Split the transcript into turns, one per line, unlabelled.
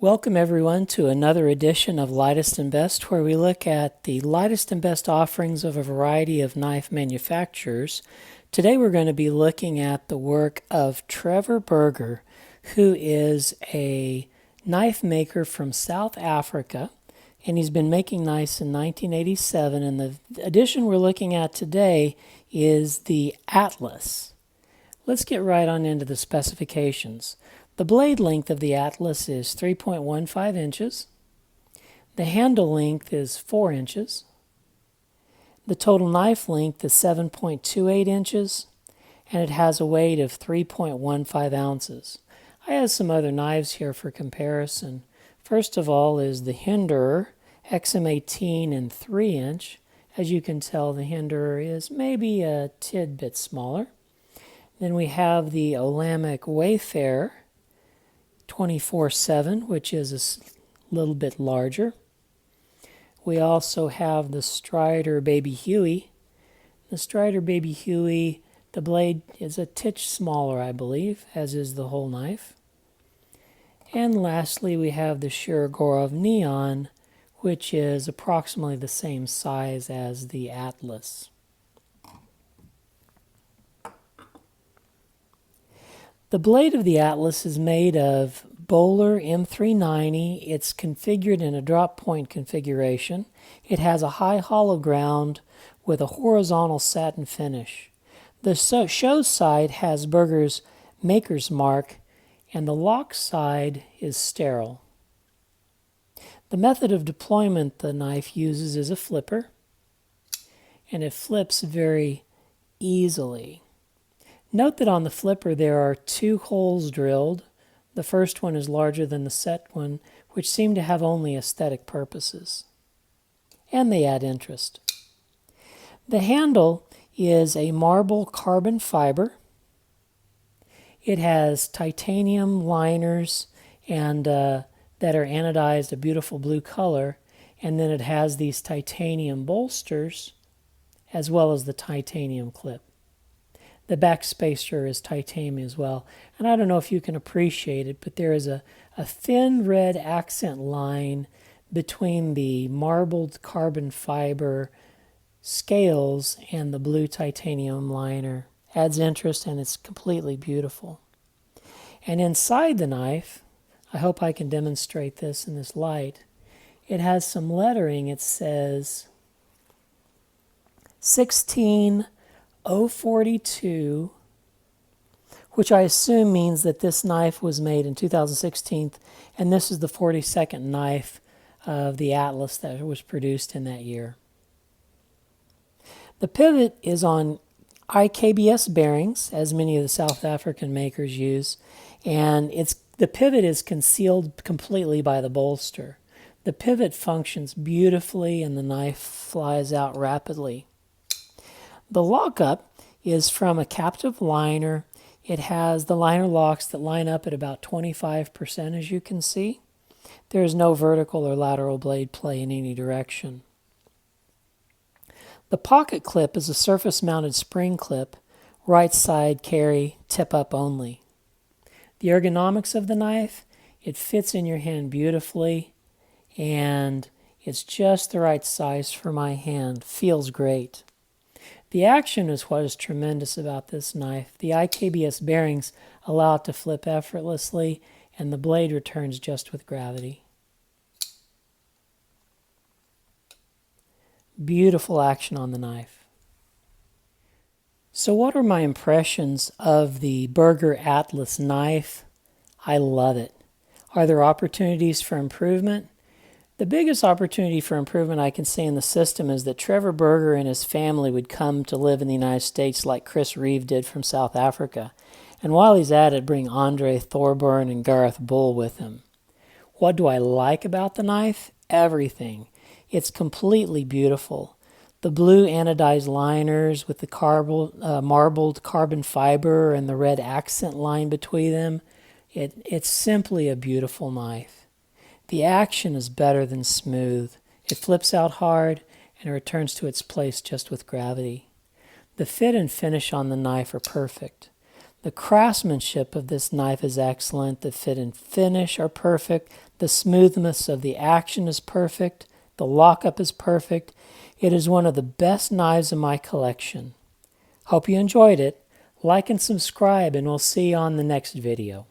Welcome everyone to another edition of Lightest and Best, where we look at the lightest and best offerings of a variety of knife manufacturers. Today we're going to be looking at the work of Trevor Burger, who is a knife maker from South Africa, and he's been making knives in 1987, and the edition we're looking at today is the Atlas. Let's get right on into the specifications. The blade length of the Atlas is 3.15 inches. The handle length is 4 inches. The total knife length is 7.28 inches, and it has a weight of 3.15 ounces. I have some other knives here for comparison. First of all is the Hinderer XM18 in 3 inch. As you can tell, the Hinderer is maybe a tidbit smaller. Then we have the Olamic Wayfarer 24/7, which is a little bit larger. We also have the Strider Baby Huey. The Strider Baby Huey, the blade is a titch smaller, I believe, as is the whole knife. And lastly, we have the Shirogorov Neon, which is approximately the same size as the Atlas. The blade of the Atlas is made of Böhler M390. It's configured in a drop point configuration. It has a high hollow ground with a horizontal satin finish. The show side has Burger's maker's mark, and the lock side is sterile. The method of deployment the knife uses is a flipper, and it flips very easily. Note that on the flipper there are 2 holes drilled. The first one is larger than the set one, which seem to have only aesthetic purposes. And they add interest. The handle is a marble carbon fiber. It has titanium liners and that are anodized a beautiful blue color, and then it has these titanium bolsters as well as the titanium clip. The back spacer is titanium as well. And I don't know if you can appreciate it, but there is a thin red accent line between the marbled carbon fiber scales and the blue titanium liner. Adds interest, and it's completely beautiful. And inside the knife, I hope I can demonstrate this in this light, it has some lettering. It says 16042, which I assume means that this knife was made in 2016, and this is the 42nd knife of the Atlas that was produced in that year. The pivot is on IKBS bearings, as many of the South African makers use, and the pivot is concealed completely by the bolster. The pivot functions beautifully, and the knife flies out rapidly. The lockup is from a captive liner. It has the liner locks that line up at about 25%, as you can see. There is no vertical or lateral blade play in any direction. The pocket clip is a surface-mounted spring clip, right side carry, tip up only. The ergonomics of the knife, it fits in your hand beautifully, and it's just the right size for my hand. Feels great. The action is what is tremendous about this knife. The IKBS bearings allow it to flip effortlessly, and the blade returns just with gravity. Beautiful action on the knife. So what are my impressions of the Burger Atlas knife? I love it. Are there opportunities for improvement? The biggest opportunity for improvement I can see in the system is that Trevor Burger and his family would come to live in the United States like Chris Reeve did from South Africa. And while he's at it, bring Andre Thorburn and Gareth Bull with him. What do I like about the knife? Everything. It's completely beautiful. The blue anodized liners with the marbled carbon fiber and the red accent line between them. It's simply a beautiful knife. The action is better than smooth. It flips out hard and it returns to its place just with gravity. The fit and finish on the knife are perfect. The craftsmanship of this knife is excellent. The fit and finish are perfect. The smoothness of the action is perfect. The lockup is perfect. It is one of the best knives in my collection. Hope you enjoyed it. Like and subscribe, and we'll see you on the next video.